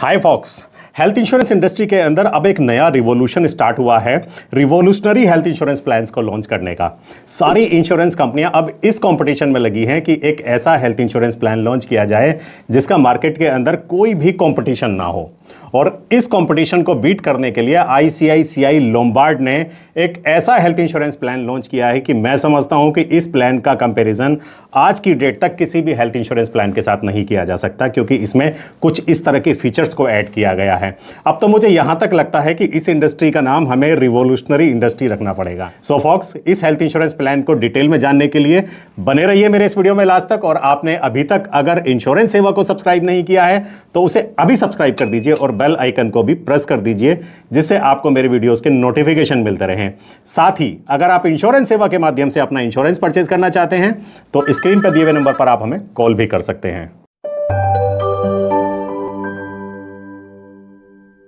हाय fox. Health insurance industry के अंदर अब एक नया रिवॉल्यूशन स्टार्ट हुआ है, रिवॉल्यूशनरी हेल्थ इंश्योरेंस प्लान्स को लॉन्च करने का। सारी इंश्योरेंस कंपनियां अब इस कंपटीशन में लगी हैं कि एक ऐसा हेल्थ इंश्योरेंस प्लान लॉन्च किया जाए जिसका मार्केट के अंदर कोई भी कंपटीशन ना हो। और इस कंपटीशन को बीट करने के लिए आईसीआईसीआई लोम्बार्ड ने एक ऐसा हेल्थ इंश्योरेंस प्लान लॉन्च किया है कि मैं समझता हूं कि इस प्लान का कंपैरिजन आज की डेट तक किसी भी हेल्थ इंश्योरेंस प्लान के साथ नहीं किया जा सकता, क्योंकि इसमें कुछ इस तरह के फीचर्स को ऐड किया गया है। अब तो मुझे यहां तक लगता है कि इस इंडस्ट्री का नाम हमें रिवॉल्यूशनरी इंडस्ट्री रखना पड़ेगा। सो फॉक्स, इस हेल्थ इंश्योरेंस प्लान को डिटेल में जानने के लिए बने रहिए मेरे इस वीडियो में लास्ट तक। और आपने अभी तक अगर इंश्योरेंस सेवा को सब्सक्राइब नहीं किया है तो उसे अभी सब्सक्राइब कर दीजिए और बेल आइकन को भी प्रेस कर दीजिए, जिससे आपको मेरे वीडियोस के नोटिफिकेशन मिलते रहें। साथ ही अगर आप इंश्योरेंस सेवा के माध्यम से अपना इंश्योरेंस परचेज करना चाहते हैं तो स्क्रीन पर दिए हुए नंबर पर आप हमें कॉल भी कर सकते हैं।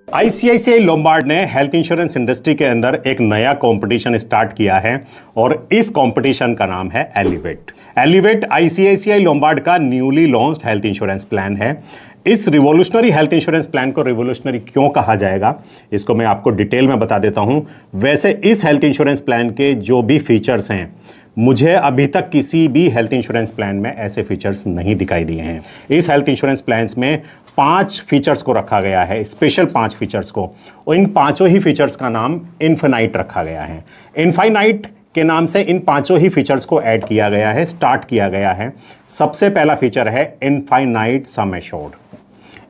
आईसीआईसीआई लोम्बार्ड ने हेल्थ इंश्योरेंस इंडस्ट्री के अंदर एक नया कंपटीशन स्टार्ट किया है और इस कंपटीशन का नाम है एलिवेट। एलिवेट आईसीआईसीआई लोम्बार्ड का newly launched health insurance plan है। इस रिवॉल्यूशनरी हेल्थ इंश्योरेंस प्लान को रिवॉल्यूशनरी क्यों कहा जाएगा, इसको मैं आपको डिटेल में बता देता हूं। वैसे इस हेल्थ इंश्योरेंस प्लान के जो भी फीचर्स हैं, मुझे अभी तक किसी भी हेल्थ इंश्योरेंस प्लान में ऐसे फीचर्स नहीं दिखाई दिए हैं। इस हेल्थ इंश्योरेंस प्लान्स में 5 फीचर्स को रखा गया है, स्पेशल 5 फीचर्स को, और इन पांचों ही फीचर्स का नाम इन्फिनाइट रखा गया है। इन्फिनाइट के नाम से इन पांचों ही फीचर्स को ऐड किया गया है, स्टार्ट किया गया है। सबसे पहला फीचर है infinite sum assured.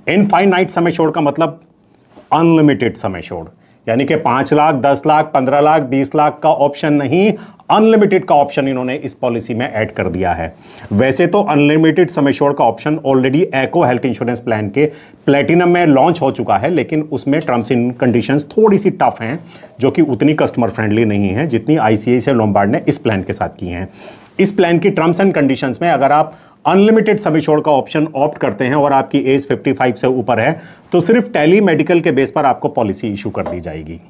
Infinite sum assured का मतलब अनलिमिटेड सम एश्योर्ड, यानी कि 5 लाख, 10 लाख, 15 लाख, 20 लाख का ऑप्शन नहीं, अनलिमिटेड का ऑप्शन इन्होंने इस पॉलिसी में ऐड कर दिया है। वैसे तो अनलिमिटेड सम एश्योर्ड का ऑप्शन ऑलरेडी एको हेल्थ इंश्योरेंस प्लान के प्लेटिनम में लॉन्च हो चुका है, लेकिन उसमें टर्म्स एंड कंडीशंस थोड़ी सी टफ हैं, जो कि उतनी कस्टमर फ्रेंडली नहीं है जितनी आईसीआईसीआई लोम्बार्ड ने इस प्लान के साथ की हैं। इस प्लान की टर्म्स एंड कंडीशंस में अगर आप अनलिमिटेड सम एश्योर्ड का ऑप्शन ऑप्ट करते हैं और आपकी एज 55 से ऊपर है तो सिर्फ टेली मेडिकल के बेस पर आपको पॉलिसी इशू कर दी जाएगी।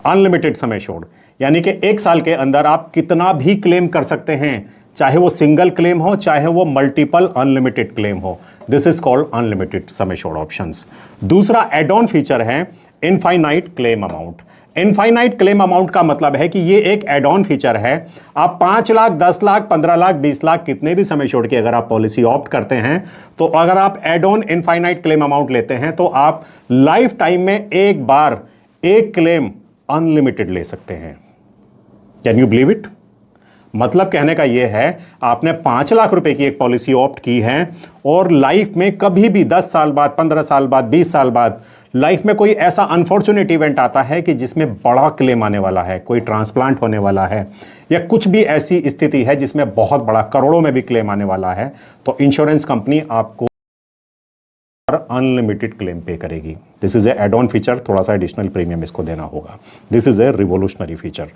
अनलिमिटेड सम एश्योर्ड यानी कि 1 साल के अंदर आप कितना भी क्लेम कर सकते हैं, चाहे वो सिंगल क्लेम हो, चाहे वो मल्टीपल अनलिमिटेड क्लेम हो। This is called unlimited sum assured options. दूसरा एड ऑन फीचर है infinite claim amount. Infinite claim amount का मतलब है कि ये एक एड ऑन फीचर है। आप 5 लाख, 10 लाख, 15 लाख, 20 लाख कितने भी सम एश्योर्ड की अगर आप पॉलिसी ऑप्ट करते हैं तो अगर आप add on infinite claim amount लेते हैं तो आप लाइफ टाइम में एक बार एक क्लेम अनलिमिटेड ले सकते हैं। Can you believe it? मतलब कहने का यह है, आपने 5 लाख रुपए की एक पॉलिसी ऑप्ट की है और लाइफ में कभी भी 10 साल बाद, 15 साल बाद, 20 साल बाद लाइफ में कोई ऐसा अनफॉर्चुनेट इवेंट आता है कि जिसमें बड़ा क्लेम आने वाला है, कोई ट्रांसप्लांट होने वाला है या कुछ भी ऐसी स्थिति है जिसमें बहुत बड़ा करोड़ों में भी क्लेम आने वाला है, तो इंश्योरेंस कंपनी आपको अनलिमिटेड क्लेम पे करेगी। This is a add on feature, थोड़ा सा एडिशनल प्रीमियम इसको देना होगा। This is a revolutionary feature.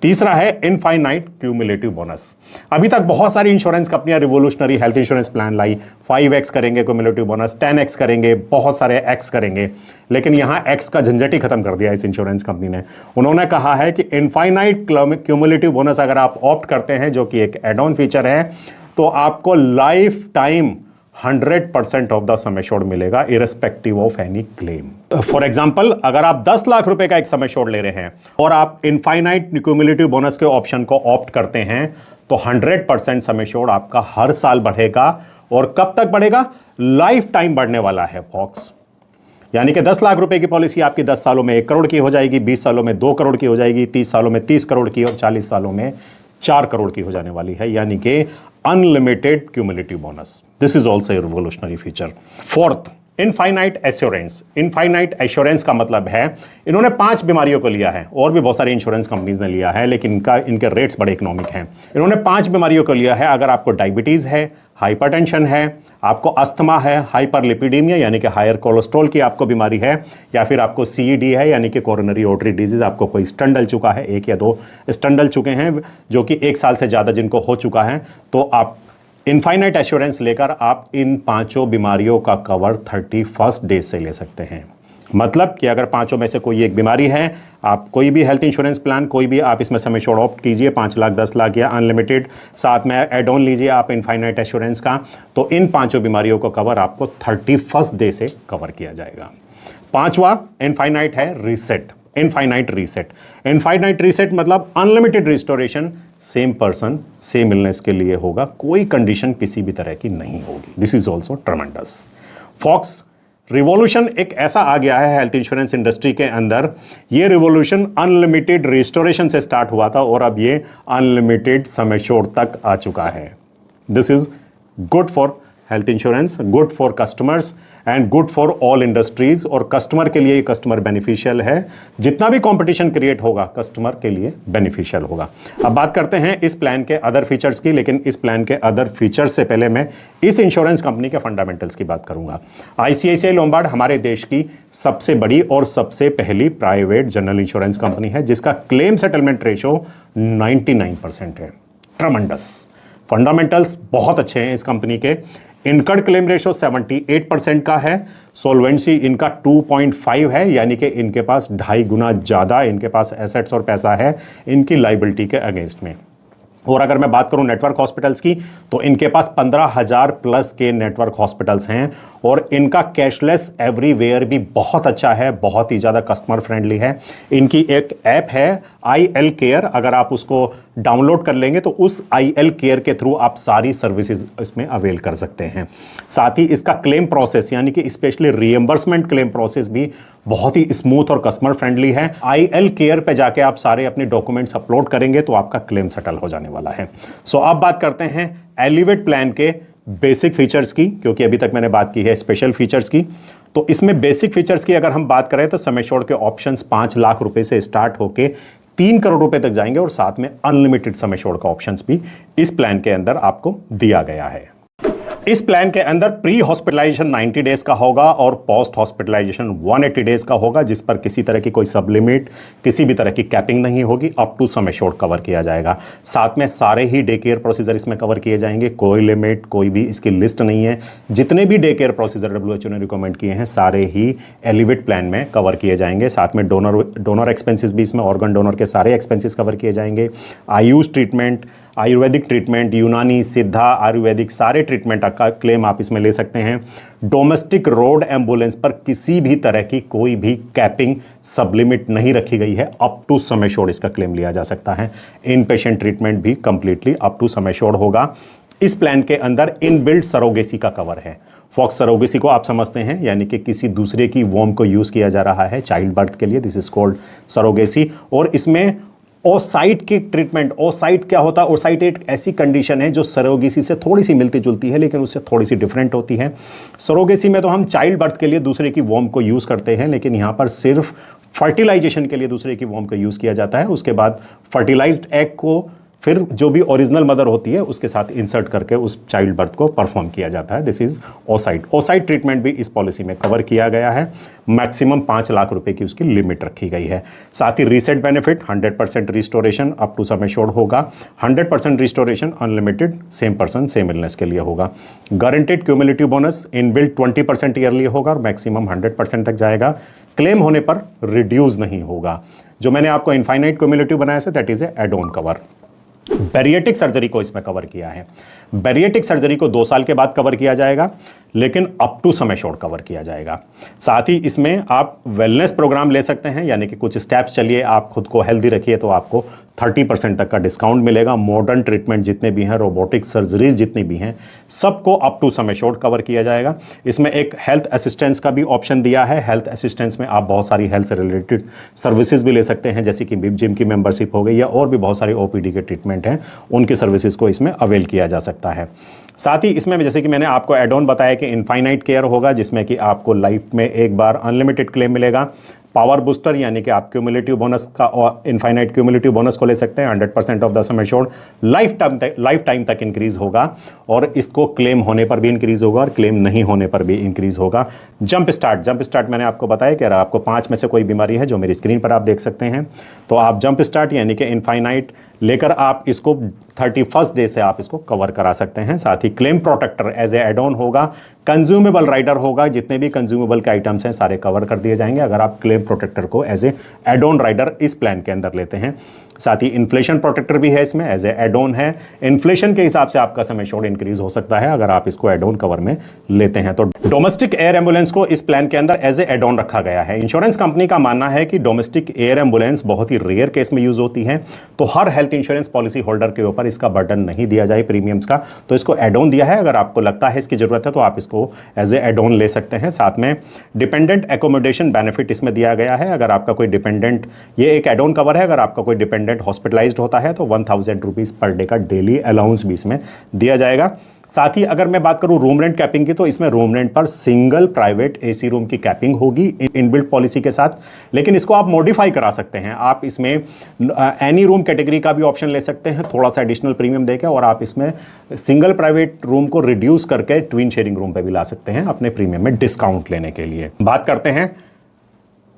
तीसरा है इनफाइनाइट क्यूमुलेटिव बोनस। अभी तक बहुत सारी इंश्योरेंस कंपनियां रिवॉल्यूशनरी हेल्थ इंश्योरेंस प्लान लाई, 5x करेंगे क्यूमुलेटिव बोनस, 10x करेंगे, बहुत सारे x करेंगे, लेकिन यहां x का झंझट ही खत्म कर दिया इस इंश्योरेंस कंपनी ने। उन्होंने कहा है कि इनफाइनाइट क्यूमुलेटिव बोनस अगर आप ऑप्ट करते हैं, जो कि एक एड ऑन फीचर है, तो आपको life time 100% of the sum assured मिलेगा, irrespective of any claim. For example, अगर आप 10 लाख रुपए का एक सम एश्योर्ड ले रहे हैं और आप इनफाइनाइट क्यूमुलेटिव बोनस के ऑप्शन को ऑप्ट करते हैं तो 100% सम एश्योर्ड आपका हर साल बढ़ेगा। और कब तक बढ़ेगा? लाइफ टाइम बढ़ने वाला है फॉक्स। यानी कि 10 लाख रुपए की पॉलिसी आपकी 10 सालों में 1 करोड़ की हो जाएगी, 20 सालों में 2 करोड़ की हो जाएगी, 30 सालों में 30 करोड़ की और 40 सालों में 4 करोड़ की हो जाने वाली है, यानी कि unlimited cumulative bonus. This is also a revolutionary feature. Fourth, infinite assurance. Infinite assurance का मतलब है, इन्होंने 5 बीमारियों को लिया है, और भी बहुत सारी इंश्योरेंस कंपनीज ने लिया है, लेकिन इनके रेट्स बड़े इकोनॉमिक हैं। इन्होंने 5 बीमारियों को लिया है। अगर आपको डायबिटीज है, हाइपरटेंशन है, आपको अस्थमा है, हाइपरलिपिडीमिया यानी कि हायर कोलेस्ट्रॉल की आपको बीमारी है, या फिर आपको सीईडी है यानी कि कोरोनरी आर्टरी डिजीज, आपको कोई स्टंट डल चुका है, 1 या 2 स्टंट डल चुके हैं, जो कि 1 साल से ज़्यादा जिनको हो चुका है, तो आप इनफाइनाइट एश्योरेंस लेकर आप इन 5 बीमारियों का कवर 31st डे से ले सकते हैं। मतलब कि अगर पांचों में से कोई एक बीमारी है, आप कोई भी हेल्थ इंश्योरेंस प्लान कोई भी आप इसमें सम एश्योर्ड ऑप्ट कीजिए, 5 लाख 10 लाख या अनलिमिटेड, साथ में एड ऑन लीजिए आप इनफाइनाइट एश्योरेंस का, तो इन पांचों बीमारियों को कवर आपको 31st डे से कवर किया जाएगा। पांचवा इनफाइनाइट है reset, infinite reset. Infinite reset मतलब unlimited restoration same person same illness के लिए होगा, कोई कंडीशन किसी भी तरह की नहीं होगी। This is also tremendous. फॉक्स रिवॉल्यूशन एक ऐसा आ गया है हेल्थ इंश्योरेंस इंडस्ट्री के अंदर, ये रिवॉल्यूशन अनलिमिटेड रिस्टोरेशन से स्टार्ट हुआ था और अब ये अनलिमिटेड सम एश्योर्ड तक आ चुका है। This is good for health insurance, good for customers and good for all industries. और कस्टमर के लिए कस्टमर बेनिफिशियल है, जितना भी कंपटीशन क्रिएट होगा कस्टमर के लिए बेनिफिशियल होगा। अब बात करते हैं इस प्लान के अदर फीचर्स की, लेकिन इस प्लान के अदर फीचर्स से पहले मैं इस इंश्योरेंस कंपनी के फंडामेंटल्स की बात करूंगा। आईसीआईसीआई लोम्बार्ड हमारे देश की सबसे बड़ी और सबसे पहली प्राइवेट जनरल इंश्योरेंस कंपनी है, जिसका क्लेम सेटलमेंट रेशो 99% है। ट्रमेंडस। फंडामेंटल्स बहुत अच्छे हैं इस कंपनी के। इनकर्ड क्लेम रेशो 78% का है। सोल्वेंसी इनका 2.5 है, यानी कि इनके पास 2.5 गुना ज़्यादा इनके पास एसेट्स और पैसा है इनकी लाइबिलिटी के अगेंस्ट में। और अगर मैं बात करूं नेटवर्क हॉस्पिटल्स की, तो इनके पास 15,000 प्लस के नेटवर्क हॉस्पिटल्स हैं और इनका कैशलेस एवरीवेयर भी बहुत अच्छा है, बहुत ही ज़्यादा कस्टमर फ्रेंडली है। इनकी एक ऐप है IL केयर, अगर आप उसको डाउनलोड कर लेंगे तो उस IL केयर के थ्रू आप सारी सर्विसेज इसमें अवेल कर सकते हैं। साथ ही इसका क्लेम प्रोसेस यानी कि स्पेशली रीएम्बर्समेंट क्लेम प्रोसेस भी बहुत ही स्मूथ और कस्टमर फ्रेंडली है। IL केयर पे जाके आप सारे अपने डॉक्यूमेंट्स अपलोड करेंगे तो आपका क्लेम सेटल हो जाने वाला है। सो अब बात करते हैं एलिवेट प्लान के बेसिक फीचर्स की, क्योंकि अभी तक मैंने बात की है स्पेशल फीचर्स की। तो इसमें बेसिक फीचर्स की अगर हम बात करें तो सम एश्योर्ड के ऑप्शंस 5 लाख रुपए से स्टार्ट होके 3 करोड़ रुपए तक जाएंगे और साथ में अनलिमिटेड सम एश्योर्ड का ऑप्शंस भी इस प्लान के अंदर आपको दिया गया है। इस प्लान के अंदर प्री हॉस्पिटलाइजेशन 90 डेज का होगा और पोस्ट हॉस्पिटलाइजेशन 180 डेज का होगा, जिस पर किसी तरह की कोई सब लिमिट, किसी भी तरह की कैपिंग नहीं होगी। Up to sum assured cover किया जाएगा। साथ में सारे ही डे केयर प्रोसीजर इसमें कवर किए जाएंगे, कोई लिमिट, कोई भी इसकी लिस्ट नहीं है। जितने भी डे केयर प्रोसीजर WHO ने रिकमेंड किए हैं सारे ही एलिवेट प्लान में कवर किए जाएंगे। साथ में डोनर एक्सपेंसेस भी इसमें, ऑर्गन डोनर के सारे एक्सपेंसेस कवर किए जाएंगे। आयुष ट्रीटमेंट, आयुर्वेदिक ट्रीटमेंट, यूनानी, सिद्धा, आयुर्वेदिक सारे ट्रीटमेंट का क्लेम आप इसमें ले सकते हैं। डोमेस्टिक रोड एम्बुलेंस पर किसी भी तरह की कोई भी कैपिंग सब लिमिट नहीं रखी गई है। अप टू सम एश्योर्ड इसका क्लेम लिया जा सकता है। इन पेशेंट ट्रीटमेंट भी completely up to sum assured होगा। इस प्लान के अंदर इनबिल्ट सरोगेसी का कवर है। फॉक्स सरोगेसी को आप समझते हैं, यानी कि किसी दूसरे की वॉर्म को यूज किया जा रहा है चाइल्ड बर्थ के लिए। This is called surrogacy. और इसमें ओसाइट की ट्रीटमेंट, ओसाइट क्या होता है? ओसाइट एक ऐसी कंडीशन है जो सरोगेसी से थोड़ी सी मिलती जुलती है, लेकिन उससे थोड़ी सी डिफरेंट होती है। सरोगेसी में तो हम चाइल्ड बर्थ के लिए दूसरे की वॉर्म को यूज करते हैं, लेकिन यहां पर सिर्फ फर्टिलाइजेशन के लिए दूसरे की वॉर्म को यूज किया जाता है। उसके बाद फर्टिलाइज्ड एग को फिर जो भी ओरिजिनल मदर होती है उसके साथ इंसर्ट करके उस चाइल्ड बर्थ को परफॉर्म किया जाता है। This is oocyte. Oocyte treatment भी इस पॉलिसी में कवर किया गया है। मैक्सिमम 5 लाख रुपए की उसकी लिमिट रखी गई है। साथ ही reset benefit 100% restoration up to sum assured होगा। 100% restoration unlimited same person same illness के लिए होगा। Guaranteed cumulative bonus inbuilt 20% yearly होगा और मैक्सिमम 100% तक जाएगा। क्लेम होने पर रिड्यूस नहीं होगा। जो मैंने आपको इनफाइनाइट क्यूमुलेटिव बनाया था that is a add on cover. Bariatric surgery को इसमें कवर किया है। बैरिएटिक सर्जरी को 2 साल के बाद कवर किया जाएगा, लेकिन up to sum assured cover किया जाएगा। साथ ही इसमें आप वेलनेस प्रोग्राम ले सकते हैं, यानी कि कुछ स्टेप्स चलिए, आप खुद को हेल्दी रखिए तो आपको 30% तक का डिस्काउंट मिलेगा। मॉडर्न ट्रीटमेंट जितने भी हैं, रोबोटिक सर्जरीज जितनी भी हैं, सबको up to sum assured cover किया जाएगा। इसमें एक हेल्थ असिस्टेंस का भी ऑप्शन दिया है। हेल्थ असिस्टेंस में आप बहुत सारी हेल्थ से रिलेटेड सर्विसेज भी ले सकते हैं, जैसे कि जिम की मेंबरशिप हो गई या और भी बहुत सारी OPD के ट्रीटमेंट हैं, उनकी सर्विसेज को इसमें अवेल किया जा सकता है। साथ ही इसमें जैसे कि मैंने आपको एड ऑन बताया कि इनफाइनाइट केयर होगा, जिसमें कि आपको लाइफ में एक बार अनलिमिटेड क्लेम मिलेगा। पावर बूस्टर यानी कि आप क्यूमुलेटिव बोनस का और इनफाइनाइट क्यूमुलेटिव बोनस को ले सकते हैं। 100% of the sum assured life time तक इंक्रीज होगा और इसको क्लेम होने पर भी इंक्रीज होगा और क्लेम नहीं होने पर भी इंक्रीज होगा। जंप स्टार्ट मैंने आपको बताया कि अगर आपको 5 में से कोई बीमारी है, जो मेरी स्क्रीन पर आप देख सकते हैं, तो आप जंप स्टार्ट यानी कि इनफाइनाइट लेकर आप इसको 31st डे से आप इसको कवर करा सकते हैं। साथ ही claim protector as a add on होगा। कंज्यूमेबल राइडर होगा, जितने भी कंज्यूमेबल के आइटम्स हैं सारे कवर कर दिए जाएंगे अगर आप क्लेम प्रोटेक्टर को as a add on rider इस प्लान के अंदर लेते हैं। साथ ही इन्फ्लेशन प्रोटेक्टर भी है इसमें, एज ए एड ऑन है। इन्फ्लेशन के हिसाब से आपका सम एश्योर्ड इंक्रीज हो सकता है अगर आप इसको एड ऑन कवर में लेते हैं। तो डोमेस्टिक एयर एम्बुलेंस को इस प्लान के अंदर एज ए एड ऑन रखा गया है। इंश्योरेंस कंपनी का मानना है कि डोमेस्टिक एयर एम्बुलेंस बहुत ही रेयर केस में यूज होती है, तो हर हेल्थ इंश्योरेंस पॉलिसी होल्डर के ऊपर इसका बर्डन नहीं दिया जाए प्रीमियम्स का, तो इसको एड ऑन दिया है। अगर आपको लगता है इसकी जरूरत है तो आप इसको एज ए एड ऑन ले सकते हैं। साथ में डिपेंडेंट एकोमोडेशन बेनिफिट इसमें दिया गया है। अगर आपका कोई डिपेंडेंट, ये एक एड ऑन कवर है, अगर आपका कोई डिपेंडेंट हॉस्पिटलाइज्ड होता है तो 1000 रुपीज पर डे का डेली अलाउंस भी इसमें दिया जाएगा। साथ ही अगर मैं बात करूं रूम रेंट कैपिंग की, तो इसमें रूम रेंट पर सिंगल प्राइवेट एसी रूम की कैपिंग होगी इनबिल्ट पॉलिसी के साथ, लेकिन इसको आप मॉडिफाई करा सकते हैं। आप इसमें एनी रूम कैटेगरी का भी ऑप्शन ले सकते हैं थोड़ा सा एडिशनल प्रीमियम देकर, और आप इसमें सिंगल प्राइवेट रूम को रिड्यूस करके ट्विन शेयरिंग रूम पे भी ला सकते हैं अपने प्रीमियम में डिस्काउंट लेने के लिए। बात करते हैं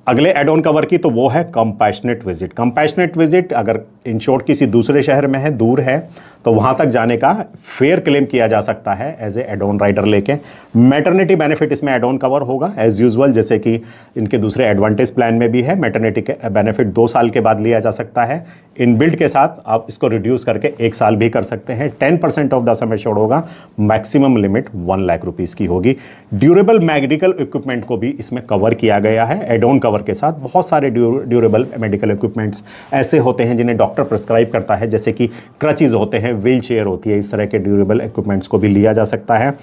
अगले एड ऑन कवर की, तो वो है कंपैशनेट विजिट। कंपैशनेट विजिट अगर इंश्योर्ड किसी दूसरे शहर में है, दूर है, तो वहां तक जाने का फेयर क्लेम किया जा सकता है as a add on rider लेके। मैटरनिटी बेनिफिट इसमें एड ऑन कवर होगा एज यूजुअल, जैसे कि इनके दूसरे एडवांटेज प्लान में भी है। मैटरनिटी के बेनिफिट 2 साल के बाद लिया जा सकता है। इनबिल्ट के साथ आप इसको रिड्यूस करके 1 साल भी कर सकते हैं। 10% ऑफ द सम एश्योर्ड होगा, मैक्सिमम लिमिट 1 लाख रुपीज की होगी। ड्यूरेबल मेडिकल इक्विपमेंट को भी इसमें कवर किया गया है एड ऑन कवर के साथ। बहुत सारे ड्यूरेबल मेडिकल इक्विपमेंट्स ऐसे होते हैं जिन्हें डॉक्टर प्रिस्क्राइब करता है, जैसे कि क्रचेज होते हैं, व्हील चेयर होती है, इस तरह के ड्यूरेबल इक्विपमेंट्स को भी लिया जा सकता है।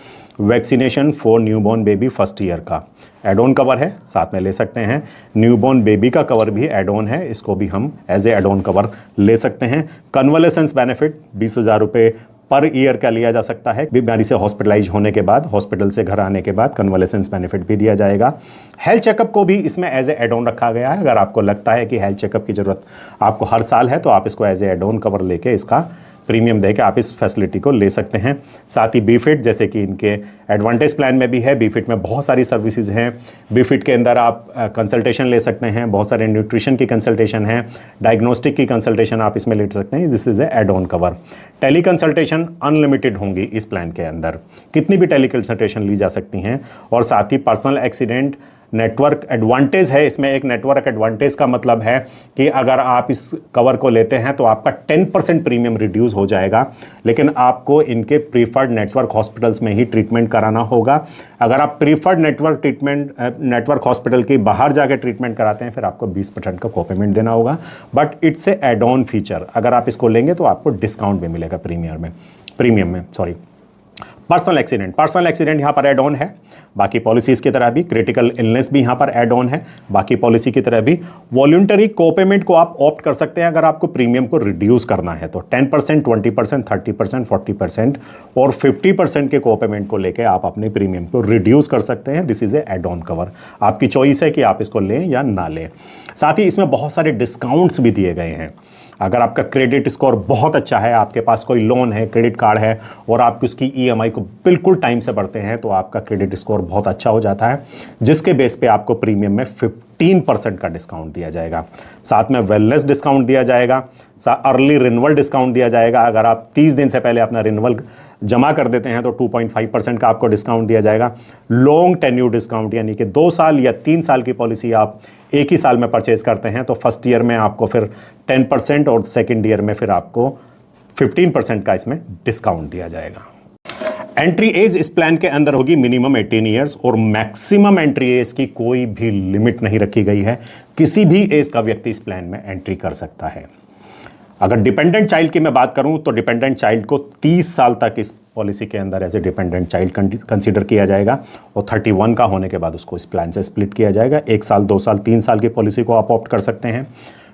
Vaccination for newborn baby first year का एड ऑन कवर है, साथ में ले सकते हैं। न्यूबॉर्न बेबी का कवर भी एड ऑन है, इसको भी हम as a add on cover ले सकते हैं। कन्वलेसेंस बेनिफिट 20,000 रुपये पर ईयर का लिया जा सकता है। बीमारी से हॉस्पिटलाइज होने के बाद, हॉस्पिटल से घर आने के बाद कन्वलेसेंस बेनिफिट भी दिया जाएगा। हेल्थ चेकअप को भी इसमें एज ए एड ऑन रखा गया है। अगर आपको लगता है कि हेल्थ चेकअप की जरूरत आपको हर साल है, तो आप इसको as a add on cover लेके इसका प्रीमियम देके आप इस फैसिलिटी को ले सकते हैं। साथ ही बीफिट, जैसे कि इनके एडवांटेज प्लान में भी है, बीफिट में बहुत सारी सर्विसेज हैं। बीफिट के अंदर आप कंसल्टेशन ले सकते हैं, बहुत सारे न्यूट्रिशन की कंसल्टेशन है, डायग्नोस्टिक की कंसल्टेशन आप इसमें ले सकते हैं। This is a add on cover. Teleconsultation unlimited होंगी इस प्लान के अंदर, कितनी भी टेली कंसल्टेशन ली जा सकती हैं। और साथ ही पर्सनल एक्सीडेंट नेटवर्क एडवांटेज है इसमें। एक नेटवर्क एडवांटेज का मतलब है कि अगर आप इस कवर को लेते हैं तो आपका 10% प्रीमियम रिड्यूस हो जाएगा, लेकिन आपको इनके प्रीफर्ड नेटवर्क हॉस्पिटल्स में ही ट्रीटमेंट कराना होगा। अगर आप प्रीफर्ड नेटवर्क हॉस्पिटल के बाहर जाकर ट्रीटमेंट कराते हैं, फिर आपको 20% का को पेमेंट देना होगा, but it's a add on feature. अगर आप इसको लेंगे तो आपको डिस्काउंट भी मिलेगा प्रीमियम में सॉरी। पर्सनल एक्सीडेंट यहाँ पर एड ऑन है, बाकी पॉलिसीज की तरह भी। क्रिटिकल इलनेस भी यहाँ पर एड ऑन है, बाकी पॉलिसी की तरह भी। वॉल्यूंटरी कोपेमेंट को आप ऑप्ट कर सकते हैं अगर आपको प्रीमियम को रिड्यूस करना है, तो 10%, 20%, 30%, 40% और 50% के कोपेमेंट को लेकर आप अपने प्रीमियम को रिड्यूस कर सकते हैं। This is a add on cover, आपकी चॉइस है कि आप इसको लें या ना लें। साथ ही इसमें बहुत सारे डिस्काउंट्स भी दिए गए हैं। अगर आपका क्रेडिट स्कोर बहुत अच्छा है, आपके पास कोई लोन है, क्रेडिट कार्ड है, और आप उसकी ईएमआई को बिल्कुल टाइम से भरते हैं, तो आपका क्रेडिट स्कोर बहुत अच्छा हो जाता है, जिसके बेस पे आपको प्रीमियम में 15% का डिस्काउंट दिया जाएगा। साथ में वेलनेस डिस्काउंट दिया जाएगा, अर्ली रिन्यूअल डिस्काउंट दिया जाएगा। अगर आप 30 दिन से पहले अपना रिन्यूअल जमा कर देते हैं तो 2.5% का आपको डिस्काउंट दिया जाएगा। लॉन्ग टेन्यूर डिस्काउंट, यानी कि 2 साल या 3 साल की पॉलिसी आप एक ही साल में परचेज करते हैं तो फर्स्ट ईयर में आपको फिर 10% और सेकेंड ईयर में फिर आपको 15% का इसमें डिस्काउंट दिया जाएगा। एंट्री एज इस प्लान के अंदर होगी मिनिमम 18 ईयर्स और मैक्सिमम एंट्री एज की कोई भी लिमिट नहीं रखी गई है। किसी भी एज का व्यक्ति इस प्लान में एंट्री कर सकता है। अगर डिपेंडेंट चाइल्ड की मैं बात करूं तो डिपेंडेंट चाइल्ड को 30 साल तक इस पॉलिसी के अंदर as a dependent child consider किया जाएगा और 31 का होने के बाद उसको इस प्लान से स्प्लिट किया जाएगा। 1 साल, 2 साल, 3 साल की पॉलिसी को आप ऑप्ट कर सकते हैं।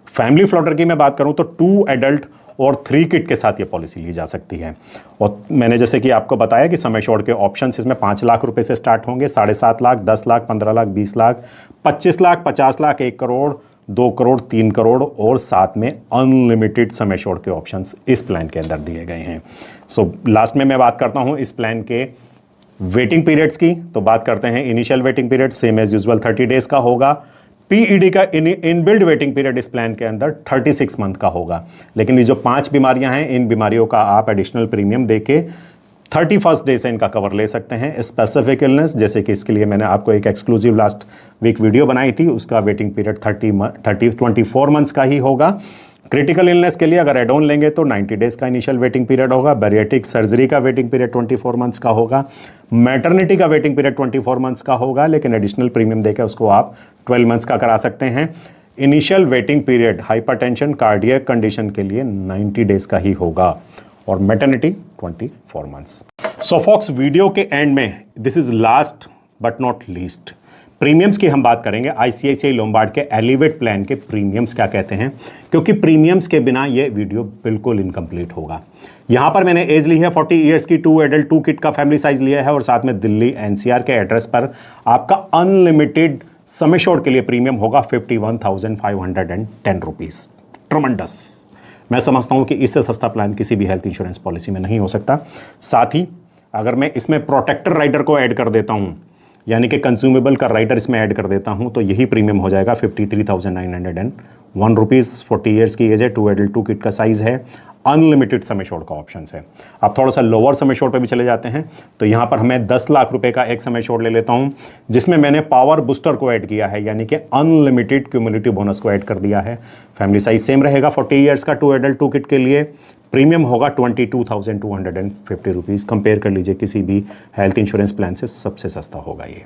फैमिली फ्लोटर की मैं बात करूं तो 2 एडल्ट और 3 किड के साथ ये पॉलिसी ली जा सकती है। और मैंने जैसे कि आपको बताया कि सम एश्योर्ड के ऑप्शंस इसमें 5 लाख रुपए से स्टार्ट होंगे, 7.5 लाख, 10 लाख, 15 लाख, 20 लाख, 25 लाख, 50 लाख, 1 करोड़, 2 करोड़, 3 करोड़ और साथ में अनलिमिटेड सम एश्योर्ड के ऑप्शंस इस प्लान के अंदर दिए गए हैं। सो लास्ट में मैं बात करता हूं इस प्लान के वेटिंग पीरियड्स की। तो बात करते हैं initial waiting period same as usual 30 days का होगा। पीईडी का इनबिल्ड वेटिंग पीरियड इस प्लान के अंदर 36 मंथ का होगा। लेकिन ये जो 5 बीमारियां हैं, इन बीमारियों का आप एडिशनल प्रीमियम देके 31st डे से इनका कवर ले सकते हैं। स्पेसिफिक इलनेस, जैसे कि इसके लिए मैंने आपको एक एक्सक्लूसिव लास्ट वीक वीडियो बनाई थी, उसका वेटिंग पीरियड 24 मंथ्स का ही होगा। क्रिटिकल इलनेस के लिए अगर एड ऑन लेंगे तो 90 डेज का इनिशियल वेटिंग पीरियड होगा। बैरिएट्रिक सर्जरी का वेटिंग पीरियड 24 मंथ्स का होगा। मैटरनिटी का वेटिंग पीरियड 24 मंथ्स का होगा, लेकिन एडिशनल प्रीमियम देकर उसको आप 12 मंथ्स का करा सकते हैं। Initial waiting period hypertension cardiac condition के लिए 90 डेज का ही होगा और मैटरनिटी 24 मंथ्स। सो फॉक्स, वीडियो के एंड में this is last but not least, premiums की हम बात करेंगे। आईसीआईसीआई लोम्बार्ड के एलिवेट प्लान के प्रीमियम्स क्या कहते हैं, क्योंकि प्रीमियम्स के बिना ये वीडियो बिल्कुल इनकम्प्लीट होगा। यहां पर मैंने एज ली है 40 ईयर्स की, 2 एडल्ट 2 किड का फैमिली साइज लिया है और साथ में दिल्ली एनसीआर के एड्रेस पर आपका अनलिमिटेड सम एश्योर्ड के लिए प्रीमियम होगा 51,510 रुपीज। ट्रमंडस। मैं समझता हूं कि इससे सस्ता प्लान किसी भी हेल्थ इंश्योरेंस पॉलिसी में नहीं हो सकता। साथ ही अगर मैं इसमें प्रोटेक्टर राइडर को ऐड कर देता हूं, यानी कि कंज्यूमेबल का राइडर इसमें ऐड कर देता हूं, तो यही प्रीमियम हो जाएगा 53,901 रुपीज़। 40 ईयर्स की एज है, 2 एडल्ट 2 किड का साइज है, अनलिमिटेड सम एश्योर्ड का ऑप्शन है। अब थोड़ा सा लोअर सम एश्योर्ड पे भी चले जाते हैं, तो यहाँ पर मैं 10 लाख रुपए का एक सम एश्योर्ड ले लेता हूँ, जिसमें मैंने पावर बूस्टर को ऐड किया है, यानी कि अनलिमिटेड क्यूमुलेटिव बोनस को ऐड कर दिया है। फैमिली साइज सेम रहेगा 40 ईयर्स का, 2 एडल्ट 2 किड के लिए। प्रीमियम होगा 22,250 रुपीज़। कंपेयर कर लीजिए किसी भी हेल्थ इंश्योरेंस प्लान से, सबसे सस्ता होगा ये।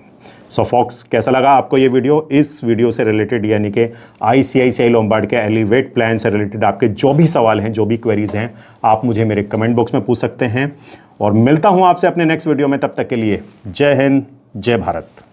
सो फॉक्स, कैसा लगा आपको ये वीडियो? इस वीडियो से रिलेटेड, यानी कि आईसीआईसीआई लोम्बार्ड के एलिवेट प्लान से रिलेटेड आपके जो भी सवाल हैं, जो भी क्वेरीज हैं, आप मुझे मेरे कमेंट बॉक्स में पूछ सकते हैं। और मिलता हूं आपसे अपने नेक्स्ट वीडियो में, तब तक के लिए जय हिंद, जय भारत।